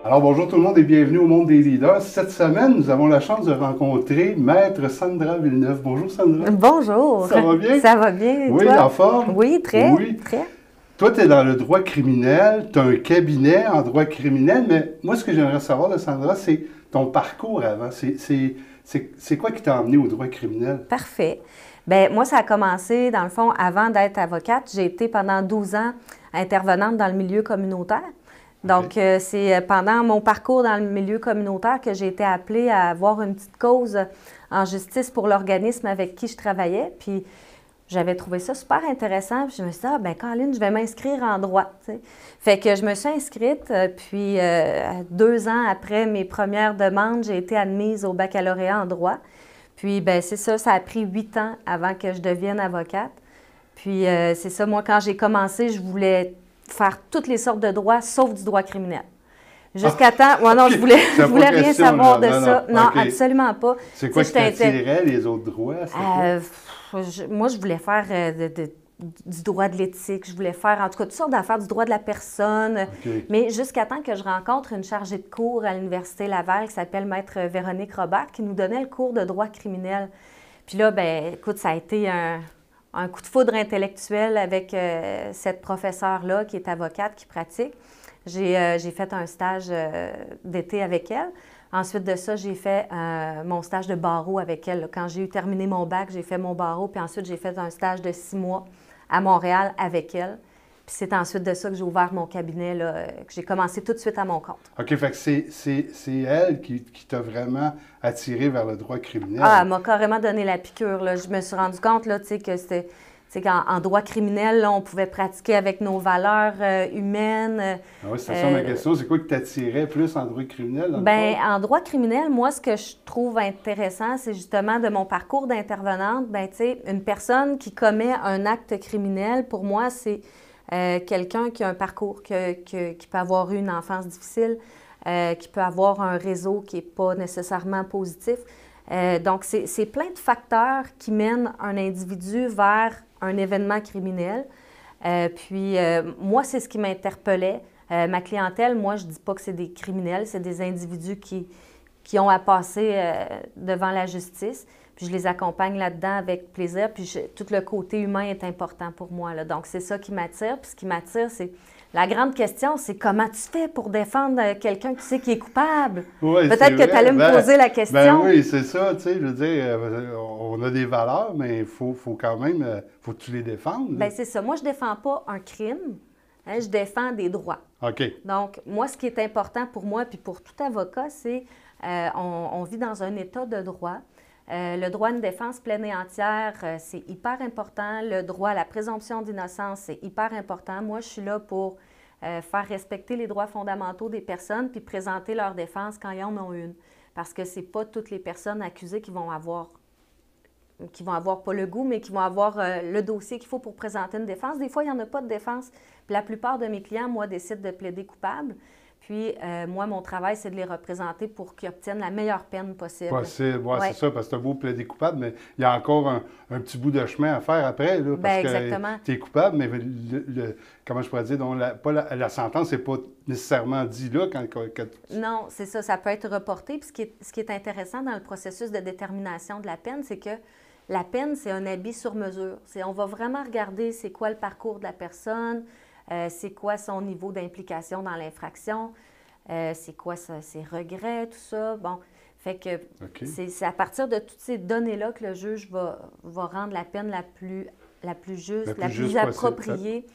Alors bonjour tout le monde et bienvenue au Monde des leaders. Cette semaine, nous avons la chance de rencontrer Maître Sandra Villeneuve. Bonjour Sandra. Bonjour. Ça va bien? Ça va bien, et Oui, toi? en forme? Oui, très, Oui. très. Toi, tu es dans le droit criminel, tu as un cabinet en droit criminel, mais moi, ce que j'aimerais savoir de Sandra, c'est ton parcours avant. C'est quoi qui t'a emmené au droit criminel? Parfait. Bien, moi, ça a commencé, dans le fond, avant d'être avocate. J'ai été pendant 12 ans intervenante dans le milieu communautaire. Donc, c'est pendant mon parcours dans le milieu communautaire que j'ai été appelée à avoir une petite cause en justice pour l'organisme avec qui je travaillais. Puis, j'avais trouvé ça super intéressant. Puis, je me suis dit, ah, ben Caroline, je vais m'inscrire en droit. T'sais. Fait que je me suis inscrite. Puis, 2 ans après mes premières demandes, j'ai été admise au baccalauréat en droit. Puis, ben c'est ça, ça a pris 8 ans avant que je devienne avocate. Puis, c'est ça, moi, quand j'ai commencé, je voulais faire toutes les sortes de droits, sauf du droit criminel. Jusqu'à temps, moi, non, je voulais rien savoir de ça. Non, absolument pas. C'est quoi qui t'attirait, les autres droits? Moi, je voulais faire du droit de l'éthique, je voulais faire, en tout cas, toutes sortes d'affaires, du droit de la personne. Mais jusqu'à temps que je rencontre une chargée de cours à l'Université Laval qui s'appelle Maître Véronique Robert, qui nous donnait le cours de droit criminel. Puis là, ben écoute, ça a été un coup de foudre intellectuel avec cette professeure-là qui est avocate, qui pratique. J'ai fait un stage d'été avec elle. Ensuite de ça, j'ai fait mon stage de barreau avec elle. Quand j'ai eu terminé mon bac, j'ai fait mon barreau, puis ensuite j'ai fait un stage de 6 mois à Montréal avec elle. Puis c'est ensuite de ça que j'ai ouvert mon cabinet, là, que j'ai commencé tout de suite à mon compte. OK, fait que c'est elle qui t'a vraiment attiré vers le droit criminel. Ah, elle m'a carrément donné la piqûre, là. Je me suis rendu compte, là, tu sais, que c'était... Tu sais, qu'en droit criminel, là, on pouvait pratiquer avec nos valeurs humaines. Ah oui, c'est ça ma question. C'est quoi qui t'attirait plus en droit criminel? En droit criminel, moi, ce que je trouve intéressant, c'est justement de mon parcours d'intervenante, ben, tu sais, une personne qui commet un acte criminel, pour moi, c'est quelqu'un qui a un parcours, qui peut avoir eu une enfance difficile, qui peut avoir un réseau qui n'est pas nécessairement positif. Donc, c'est plein de facteurs qui mènent un individu vers un événement criminel. Moi, c'est ce qui m'interpellait. Ma clientèle, moi, je ne dis pas que c'est des criminels, c'est des individus qui ont à passer devant la justice. Puis je les accompagne là-dedans avec plaisir. Puis tout le côté humain est important pour moi, là. Donc, c'est ça qui m'attire. Puis ce qui m'attire, c'est... La grande question, c'est comment tu fais pour défendre quelqu'un que tu sais qui est coupable? Oui, peut-être que tu allais me poser la question. Ben oui, c'est ça, tu sais, je veux dire, on a des valeurs, mais il faut quand même, faut que tu les défendes. Bien, c'est ça. Moi, je ne défends pas un crime, hein, je défends des droits. OK. Donc, moi, ce qui est important pour moi, puis pour tout avocat, c'est on vit dans un état de droit. Le droit à une défense pleine et entière, c'est hyper important. Le droit à la présomption d'innocence, c'est hyper important. Moi, je suis là pour faire respecter les droits fondamentaux des personnes puis présenter leur défense quand ils en ont une. Parce que ce n'est pas toutes les personnes accusées qui vont avoir pas le goût, mais qui vont avoir le dossier qu'il faut pour présenter une défense. Des fois, il n'y en a pas de défense. Puis la plupart de mes clients, moi, décident de plaider coupable. Puis, moi, mon travail, c'est de les représenter pour qu'ils obtiennent la meilleure peine possible. Possible, oui, c'est ça, parce que tu as beau plaider coupable, mais il y a encore un petit bout de chemin à faire après, là, parce que tu es coupable, mais comment je pourrais dire, donc la sentence n'est pas nécessairement dit là. Non, c'est ça, ça peut être reporté. Puis ce qui est intéressant dans le processus de détermination de la peine, c'est que la peine, c'est un habit sur mesure. On va vraiment regarder c'est quoi le parcours de la personne, c'est quoi son niveau d'implication dans l'infraction, c'est quoi ses regrets, tout ça. Bon, fait que c'est à partir de toutes ces données-là que le juge va rendre la peine la plus juste, la plus appropriée.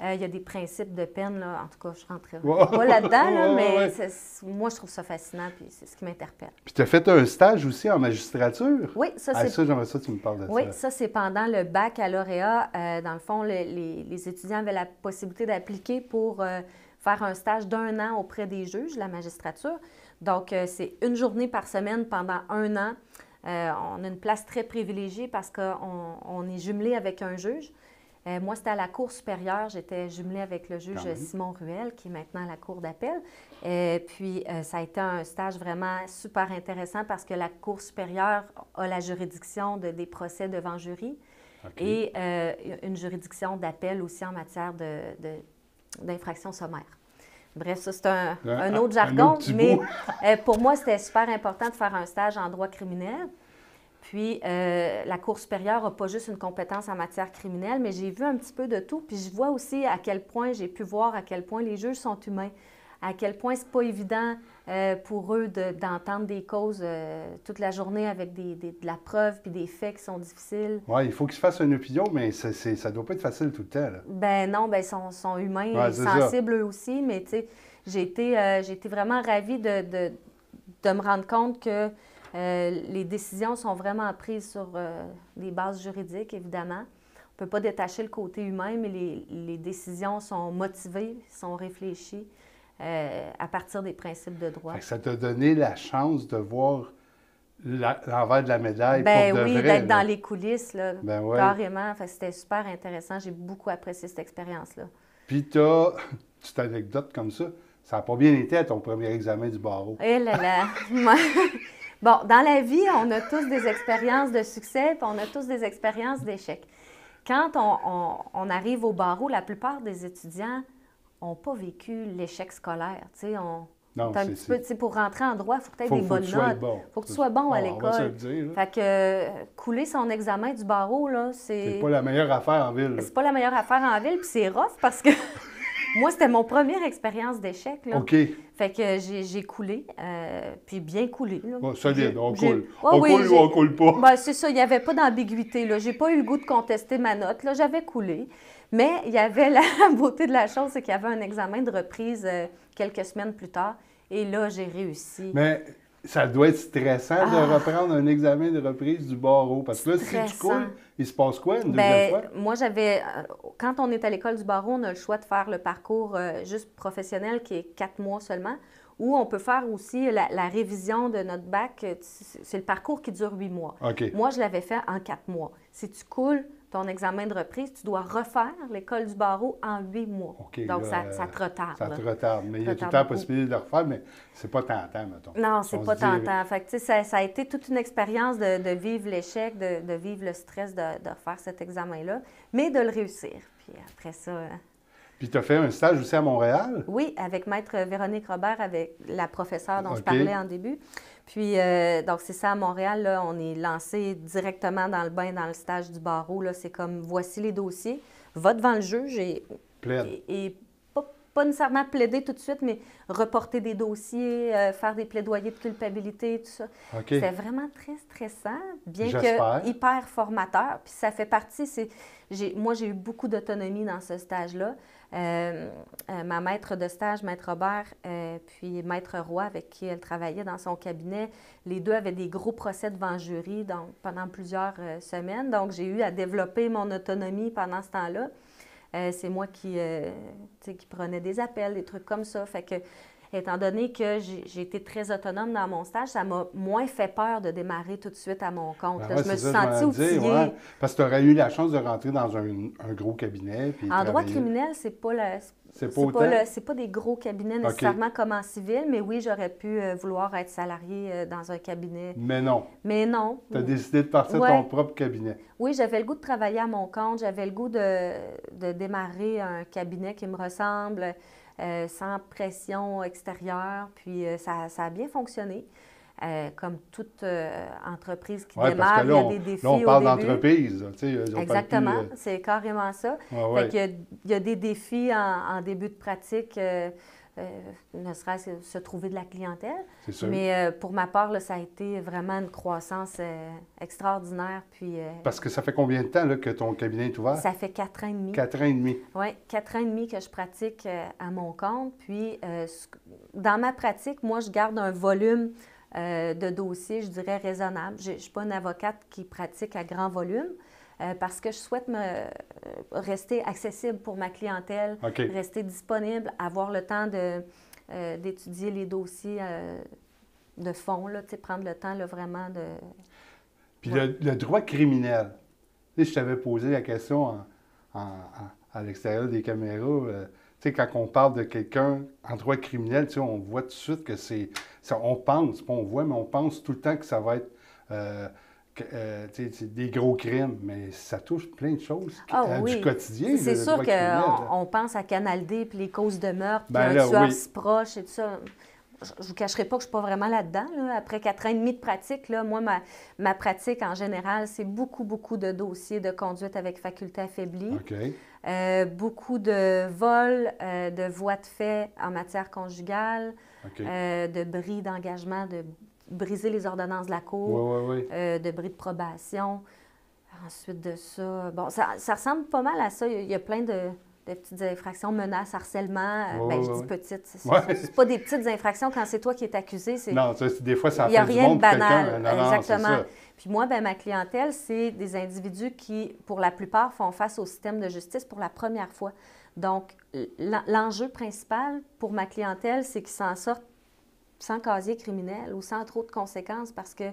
Il y a des principes de peine, là. En tout cas, je ne rentrerai pas là-dedans, là, mais moi, je trouve ça fascinant, puis c'est ce qui m'interpelle. Puis tu as fait un stage aussi en magistrature? Oui, ça, c'est... ça, j'aimerais ça que tu me parles de ça. Oui, ça, c'est pendant le baccalauréat. Dans le fond, les étudiants avaient la possibilité d'appliquer pour faire un stage d'1 an auprès des juges, la magistrature. Donc, c'est une journée par semaine pendant 1 an. On a une place très privilégiée parce qu'on est jumelé avec un juge. Moi, c'était à la Cour supérieure. J'étais jumelée avec le juge Simon Ruel, qui est maintenant à la Cour d'appel. Puis, ça a été un stage vraiment super intéressant parce que la Cour supérieure a la juridiction des procès devant jury et une juridiction d'appel aussi en matière d'infraction sommaire. Bref, ça, c'est un autre jargon, mais pour moi, c'était super important de faire un stage en droit criminel. Puis, la Cour supérieure n'a pas juste une compétence en matière criminelle, mais j'ai vu un petit peu de tout. Puis, je vois aussi j'ai pu voir à quel point les juges sont humains, à quel point c'est pas évident pour eux d'entendre des causes toute la journée avec de la preuve puis des faits qui sont difficiles. Oui, il faut qu'ils se fassent une opinion, mais ça ne doit pas être facile tout le temps. Là. Ben non, ben ils sont humains et sensibles eux aussi, mais tu sais, j'ai été vraiment ravie de me rendre compte que les décisions sont vraiment prises sur des bases juridiques, évidemment. On ne peut pas détacher le côté humain, mais les décisions sont motivées, sont réfléchies à partir des principes de droit. Ça t'a donné la chance de voir l'envers de la médaille ben pour de oui, vrai. D'être dans les coulisses, là, ouais. carrément. C'était super intéressant. J'ai beaucoup apprécié cette expérience-là. Puis tu as une petite anecdote comme ça. Ça n'a pas bien été à ton premier examen du barreau. Eh là là! Bon, dans la vie, on a tous des expériences de succès, puis on a tous des expériences d'échec. Quand on arrive au barreau, la plupart des étudiants n'ont pas vécu l'échec scolaire. Tu sais, non, un petit peu, pour rentrer en droit, il faut que tu aies des bonnes notes. Il faut que tu sois bon à l'école. On va se le dire. Fait que couler son examen du barreau, là, c'est pas la meilleure affaire en ville. C'est pas la meilleure affaire en ville, puis c'est rough parce que moi, c'était mon première expérience d'échec. Là. OK. Fait que j'ai coulé, puis bien coulé. Là. Bon, solide, on coule. On coule ou on coule pas. Ben, c'est ça, il n'y avait pas d'ambiguïté. J'ai pas eu le goût de contester ma note. J'avais coulé. Mais il y avait la beauté de la chose, c'est qu'il y avait un examen de reprise quelques semaines plus tard. Et là, j'ai réussi. Mais ça doit être stressant de reprendre un examen de reprise du barreau. Parce que là, si tu coules, il se passe quoi une deuxième fois? Moi, quand on est à l'école du barreau, on a le choix de faire le parcours juste professionnel qui est 4 mois seulement. Ou on peut faire aussi la révision de notre bac. C'est le parcours qui dure 8 mois. Okay. Moi, je l'avais fait en 4 mois. Si tu coules ton examen de reprise, tu dois refaire l'école du barreau en 8 mois. Okay, donc, là, ça te retarde. Ça te retarde. Mais il y a tout le temps la possibilité de le refaire, mais c'est pas tentant, mettons. Non, c'est pas tentant. Fait que, ça a été toute une expérience de vivre l'échec, de vivre le stress de refaire cet examen-là, mais de le réussir. Puis après ça... Puis tu as fait un stage aussi à Montréal? Oui, avec Maître Véronique Robert, avec la professeure dont je parlais en début. Puis, donc, c'est ça, à Montréal, là, on est lancé directement dans le bain, dans le stage du barreau. C'est comme, voici les dossiers, va devant le juge et pas nécessairement plaider tout de suite, mais reporter des dossiers, faire des plaidoyers de culpabilité, tout ça. Okay. C'est vraiment très stressant, bien que hyper formateur. Puis ça fait partie, moi, j'ai eu beaucoup d'autonomie dans ce stage-là. Ma maître de stage, Maître Robert, puis Maître Roy, avec qui elle travaillait dans son cabinet, les deux avaient des gros procès devant jury pendant plusieurs semaines. Donc, j'ai eu à développer mon autonomie pendant ce temps-là. C'est moi qui prenais des appels, des trucs comme ça. Fait que, étant donné que j'ai été très autonome dans mon stage, ça m'a moins fait peur de démarrer tout de suite à mon compte. Ben je me suis sentie outillée. Ouais. Parce que tu aurais eu la chance de rentrer dans un gros cabinet. Puis en droit criminel, c'est pas des gros cabinets nécessairement comme en civil, mais oui, j'aurais pu vouloir être salarié dans un cabinet. Mais non. Mais non. Tu as décidé de partir de ton propre cabinet. Oui, j'avais le goût de travailler à mon compte. J'avais le goût de démarrer un cabinet qui me ressemble, sans pression extérieure. Puis ça a bien fonctionné. Comme toute entreprise qui démarre, il y a des défis au début. Là, on parle d'entreprise. Exactement, c'est carrément ça. Fait il y a des défis en début de pratique, ne serait-ce que se trouver de la clientèle. C'est sûr. Mais pour ma part, là, ça a été vraiment une croissance extraordinaire. Puis, parce que ça fait combien de temps là, que ton cabinet est ouvert? Ça fait 4 ans et demi. 4 ans et demi. Oui, 4 ans et demi que je pratique à mon compte. Puis, dans ma pratique, moi, je garde un volume de dossiers, je dirais, raisonnable. Je ne suis pas une avocate qui pratique à grand volume parce que je souhaite rester accessible pour ma clientèle, rester disponible, avoir le temps d'étudier les dossiers de fond, là, prendre le temps là, vraiment de... Puis le droit criminel, je t'avais posé la question à l'extérieur des caméras. Quand on parle de quelqu'un en droit criminel, on voit tout de suite que on pense, pas on voit, mais on pense tout le temps que ça va être des gros crimes, mais ça touche plein de choses oui. du quotidien. C'est sûr qu'on pense à Canal D puis les causes de meurtre, puis un tueur si proche et tout ça. Je ne vous cacherai pas que je ne suis pas vraiment là-dedans. Là. Après 4 ans et demi de pratique, là, moi, ma pratique en général, c'est beaucoup, beaucoup de dossiers de conduite avec faculté affaiblie. Okay. Beaucoup de vols, de voies de fait en matière conjugale, de bris d'engagement, de briser les ordonnances de la Cour, de bris de probation. Ensuite de ça, bon, ça ressemble pas mal à ça. Il y a plein de petites infractions, menaces, harcèlement. Je dis petites. C'est pas des petites infractions quand c'est toi qui es accusé. Non, des fois, ça fait du monde. Il n'y a rien de banal. Non, exactement. Puis moi, ma clientèle, c'est des individus qui, pour la plupart, font face au système de justice pour la première fois. Donc, l'enjeu principal pour ma clientèle, c'est qu'ils s'en sortent sans casier criminel ou sans trop de conséquences parce que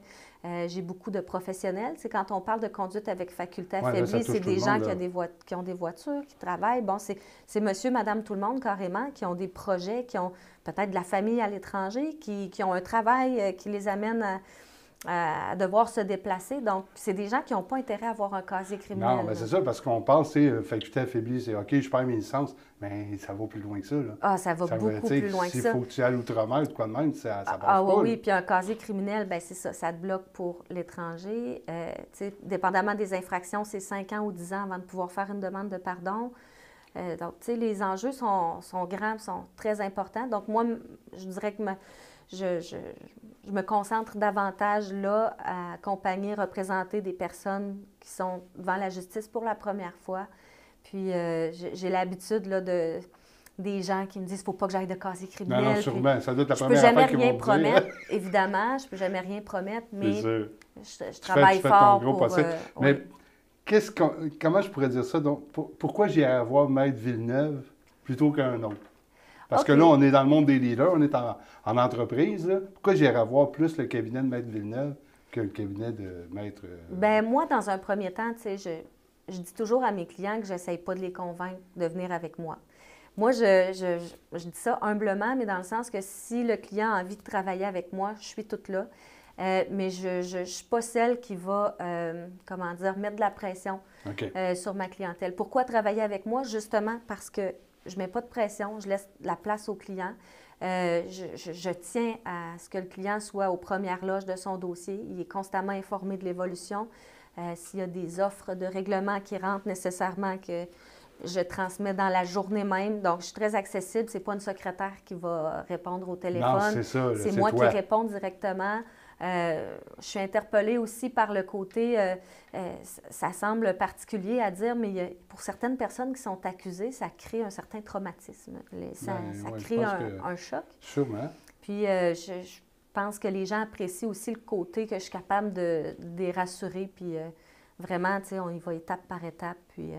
j'ai beaucoup de professionnels. C'est quand on parle de conduite avec faculté affaiblie, c'est des gens qui ont des voitures, qui travaillent. Bon, c'est monsieur, madame, tout le monde carrément, qui ont des projets, qui ont peut-être de la famille à l'étranger, qui ont un travail qui les amène à devoir se déplacer. Donc, c'est des gens qui n'ont pas intérêt à avoir un casier criminel. Non, mais c'est ça, parce qu'on pense, faculté affaiblie, c'est OK, je perds mes licences, mais ça va plus loin que ça. Là. Ah, ça va beaucoup plus loin que ça. S'il faut que tu ailles outre-mer ou quoi de même, ça passe pas. Oui, puis un casier criminel, bien, c'est ça, ça te bloque pour l'étranger. Dépendamment des infractions, c'est 5 ans ou 10 ans avant de pouvoir faire une demande de pardon. Donc, tu sais, les enjeux sont grands, sont très importants. Donc, moi, je dirais que je me concentre davantage là à accompagner, représenter des personnes qui sont devant la justice pour la première fois. Puis j'ai l'habitude là, des gens qui me disent « il ne faut pas que j'aille de casier criminel ». Non, sûrement. Ça doit être la première affaire qu'ils vont dire. Je ne peux jamais rien promettre, évidemment. Je ne peux jamais rien promettre, mais je travaille fais fort ton gros pour... mais comment je pourrais dire ça? Donc, pourquoi j'irais voir Maître Villeneuve plutôt qu'un autre? Parce que là, on est dans le monde des leaders, on est en entreprise. Là. Pourquoi j'irais voir plus le cabinet de Maître Villeneuve que le cabinet de Maître... Bien, moi, dans un premier temps, tu sais, je dis toujours à mes clients que je n'essaye pas de les convaincre de venir avec moi. Moi, je dis ça humblement, mais dans le sens que si le client a envie de travailler avec moi, je suis toute là. Mais je ne suis pas celle qui va, mettre de la pression sur ma clientèle. Pourquoi travailler avec moi? Justement parce que je ne mets pas de pression, je laisse la place au client. Je tiens à ce que le client soit aux premières loges de son dossier. Il est constamment informé de l'évolution. S'il y a des offres de règlement qui rentrent nécessairement, que je transmets dans la journée même. Donc, je suis très accessible. Ce n'est pas une secrétaire qui va répondre au téléphone. Non, c'est ça. C'est moi qui réponds directement. Je suis interpellée aussi par le côté, ça semble particulier à dire, mais pour certaines personnes qui sont accusées, ça crée un certain traumatisme. Ça crée un choc. Sûrement. Puis, je pense que les gens apprécient aussi le côté que je suis capable de les rassurer. Puis, vraiment, tu sais, on y va étape par étape. Puis,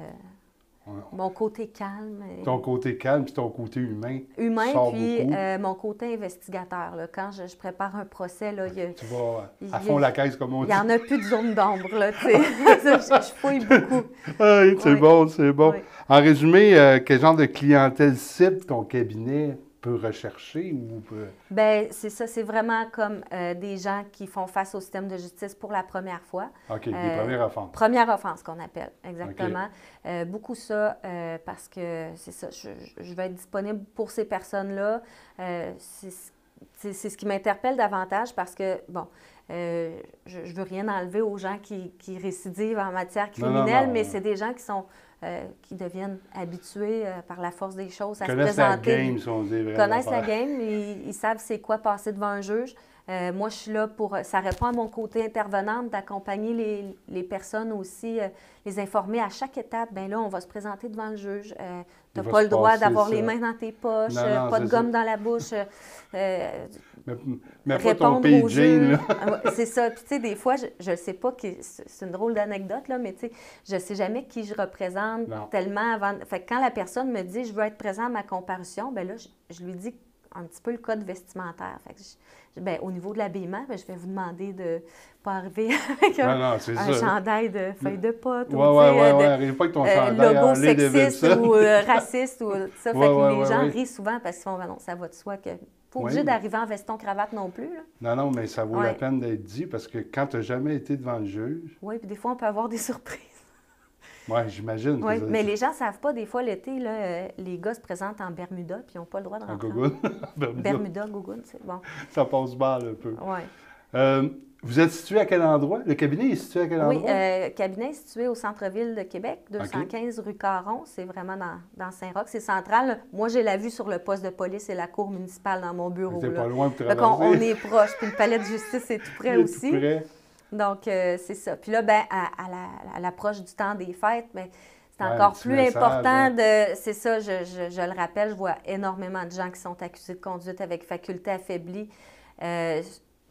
mon côté calme. Ton côté calme, puis ton côté humain. Humain, puis mon côté investigateur. Là. Quand je prépare un procès, là, tu vas à fond la caisse, comme on dit. Il n'y en a plus de zone d'ombre, là, tu sais. Je fouille beaucoup. Oui, c'est bon, c'est bon. Oui. En résumé, quel genre de clientèle cible ton cabinet peut rechercher ou peut... Bien, c'est ça. C'est vraiment comme des gens qui font face au système de justice pour la première fois. OK, des premières offenses. Première offense qu'on appelle, exactement. Okay. Beaucoup ça, parce que c'est ça, je vais être disponible pour ces personnes-là. C'est ce qui m'interpelle davantage parce que, bon, je ne veux rien enlever aux gens qui récidivent en matière criminelle, mais c'est des gens qui sont... qui deviennent habitués par la force des choses à se présenter. Connaissent la game, si on dit vraiment. Connaissent la game, ils savent c'est quoi passer devant un juge. Moi, je suis là pour... Ça répond à mon côté intervenante d'accompagner les personnes aussi, les informer à chaque étape. Bien là, on va se présenter devant le juge. Tu n'as pas le droit d'avoir les mains dans tes poches, pas de gomme dans la bouche. Mais pas ton pays de jean, là. C'est ça. Puis, tu sais, des fois, je ne sais pas, c'est une drôle d'anecdote, là, mais tu sais, je ne sais jamais qui je représente tellement avant. Fait que quand la personne me dit « je veux être présent à ma comparution », bien là, je lui dis un petit peu le code vestimentaire. Fait que bien, au niveau de l'habillement, bien, je vais vous demander de ne pas arriver avec un chandail de feuilles de pote. Oui, arrive pas avec ton chandail logo sexiste ou raciste ou ça. Fait que les gens rient souvent parce qu'ils font « non, ça va de soi que Pas obligé d'arriver en veston-cravate non plus. Là. Non, mais ça vaut la peine d'être dit parce que quand tu n'as jamais été devant le juge... Oui, puis des fois, on peut avoir des surprises. Oui, j'imagine. Oui, mais les gens ne savent pas, des fois, l'été, les gars se présentent en Bermuda puis ils n'ont pas le droit de rentrer. En gougoune? Bermuda, gougoune, c'est bon. Ça passe mal un peu. Oui. Vous êtes situé à quel endroit? Le cabinet est situé à quel endroit? Oui, le cabinet est situé au centre-ville de Québec, 215 rue Caron. C'est vraiment dans Saint-Roch. C'est central. Moi, j'ai la vue sur le poste de police et la cour municipale dans mon bureau. C'est pas loin de traverser. Donc, on est proche. Puis le palais de justice est tout près aussi. Tout près. Donc, c'est ça. Puis là, ben, à l'approche du temps des fêtes, ben, c'est encore plus important de... C'est ça, je le rappelle, je vois énormément de gens qui sont accusés de conduite avec faculté affaiblie.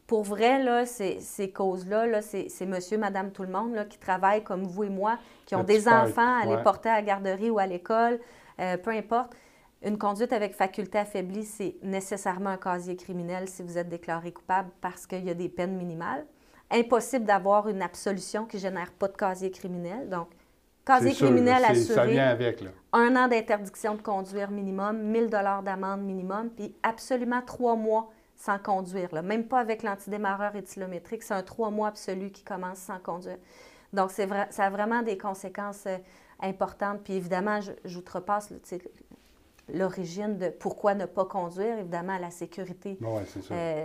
Pour vrai, là, ces causes-là, là, c'est monsieur, madame, tout le monde là, qui travaillent comme vous et moi, qui ont des enfants à les porter à la garderie ou à l'école, peu importe. Une conduite avec faculté affaiblie, c'est nécessairement un casier criminel si vous êtes déclaré coupable parce qu'il y a des peines minimales. Impossible d'avoir une absolution qui ne génère pas de casier criminel. Donc, casier criminel assuré, ça vient avec, là. 1 an d'interdiction de conduire minimum, 1 000 $ d'amende minimum, puis absolument 3 mois sans conduire. Là. Même pas avec l'antidémarreur éthylométrique, c'est un 3 mois absolu qui commence sans conduire. Donc, ça a vraiment des conséquences importantes. Puis évidemment, j'outrepasse l'origine de pourquoi ne pas conduire, évidemment, à la sécurité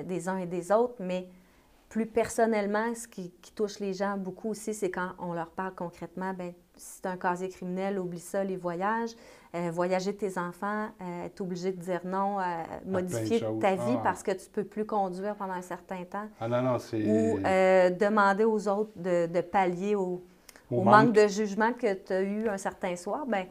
des uns et des autres, mais plus personnellement, ce qui touche les gens beaucoup aussi, c'est quand on leur parle concrètement, bien, si c'est un casier criminel, oublie ça, les voyages. Voyager tes enfants, être obligé de dire non, modifier ta vie parce que tu ne peux plus conduire pendant un certain temps. Ah non, c'est... Ou demander aux autres de pallier au manque de jugement que tu as eu un certain soir, bien,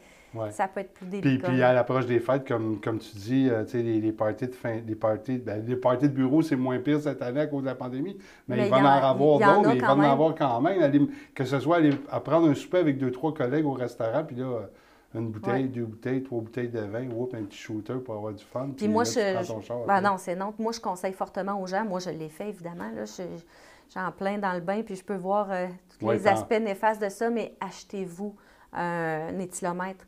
ça peut être plus délicat. Puis à l'approche des fêtes, comme tu dis, les parties de fin, les parties de bureau, c'est moins pire cette année à cause de la pandémie, mais il va en avoir d'autres, mais il va en avoir quand même. Que ce soit aller prendre un souper avec 2-3 collègues au restaurant, puis là, une bouteille, 2 bouteilles, 3 bouteilles de vin, un petit shooter pour avoir du fun. Puis moi, non, c'est non. Moi, je conseille fortement aux gens. Moi, je l'ai fait, évidemment. Là, j'en plein dans le bain, puis je peux voir tous les aspects néfastes de ça, mais achetez-vous un éthylomètre.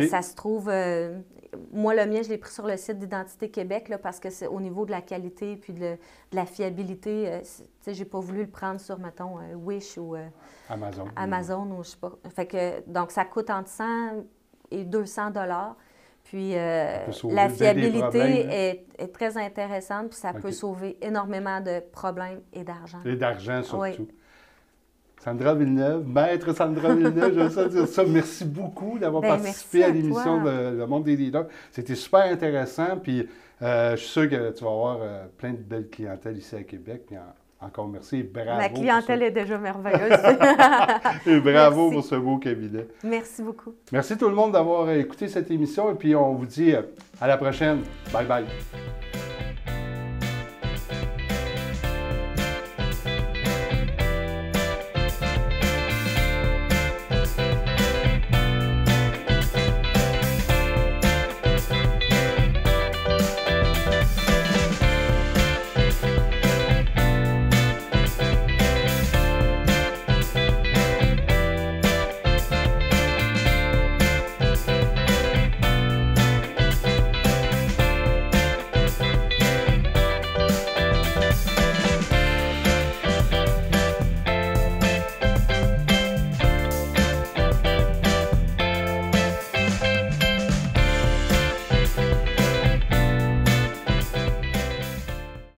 Ça se trouve... moi, le mien, je l'ai pris sur le site d'Identité Québec là, parce que c'est au niveau de la qualité puis de la fiabilité. J'ai pas voulu le prendre sur, mettons, Wish ou Amazon ou je sais pas. Fait que, donc, ça coûte entre 100 et 200 $. Puis la fiabilité est très intéressante puis ça peut sauver énormément de problèmes et d'argent. Et d'argent surtout. Oui. Sandra Villeneuve, maître Sandra Villeneuve, je veux dire ça. Merci beaucoup d'avoir participé à l'émission de Le Monde des leaders. C'était super intéressant. Puis je suis sûr que tu vas avoir plein de belles clientèles ici à Québec. Puis encore merci et bravo. Ma clientèle est déjà merveilleuse. Et bravo pour ce beau cabinet. Merci beaucoup. Merci tout le monde d'avoir écouté cette émission. Et puis on vous dit à la prochaine. Bye bye.